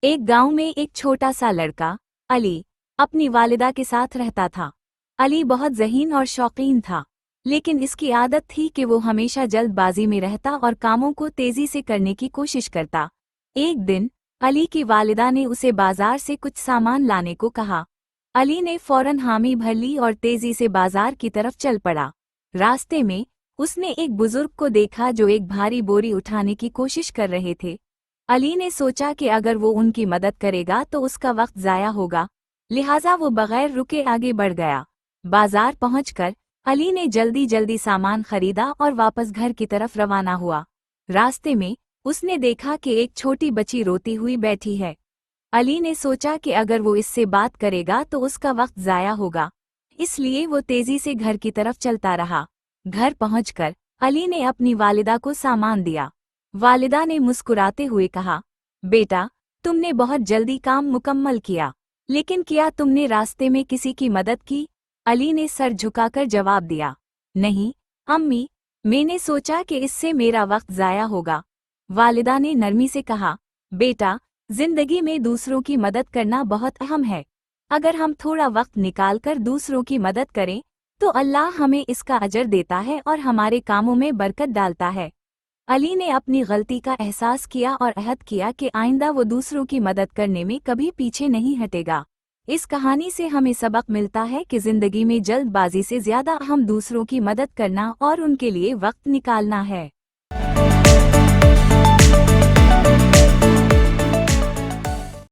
एक गांव में एक छोटा सा लड़का अली अपनी वालिदा के साथ रहता था। अली बहुत ज़हीन और शौकीन था, लेकिन इसकी आदत थी कि वो हमेशा जल्दबाजी में रहता और कामों को तेजी से करने की कोशिश करता। एक दिन अली की वालिदा ने उसे बाजार से कुछ सामान लाने को कहा। अली ने फौरन हामी भर ली और तेजी से बाजार की तरफ चल पड़ा। रास्ते में उसने एक बुजुर्ग को देखा जो एक भारी बोरी उठाने की कोशिश कर रहे थे। अली ने सोचा कि अगर वो उनकी मदद करेगा तो उसका वक्त ज़ाया होगा, लिहाजा वो बगैर रुके आगे बढ़ गया। बाजार पहुंचकर अली ने जल्दी जल्दी सामान खरीदा और वापस घर की तरफ रवाना हुआ। रास्ते में उसने देखा कि एक छोटी बच्ची रोती हुई बैठी है। अली ने सोचा कि अगर वो इससे बात करेगा तो उसका वक्त ज़ाया होगा, इसलिए वो तेजी से घर की तरफ चलता रहा। घर पहुंचकर अली ने अपनी वालिदा को सामान दिया। वालिदा ने मुस्कुराते हुए कहा, बेटा, तुमने बहुत जल्दी काम मुकम्मल किया, लेकिन क्या तुमने रास्ते में किसी की मदद की? अली ने सर झुकाकर जवाब दिया, नहीं अम्मी, मैंने सोचा कि इससे मेरा वक्त ज़ाया होगा। वालिदा ने नरमी से कहा, बेटा, जिंदगी में दूसरों की मदद करना बहुत अहम है। अगर हम थोड़ा वक्त निकालकर दूसरों की मदद करें तो अल्लाह हमें इसका अजर देता है और हमारे कामों में बरकत डालता है। अली ने अपनी गलती का एहसास किया और अहद किया कि आइंदा वो दूसरों की मदद करने में कभी पीछे नहीं हटेगा। इस कहानी से हमें सबक मिलता है कि जिंदगी में जल्दबाजी से ज्यादा अहम दूसरों की मदद करना और उनके लिए वक्त निकालना है।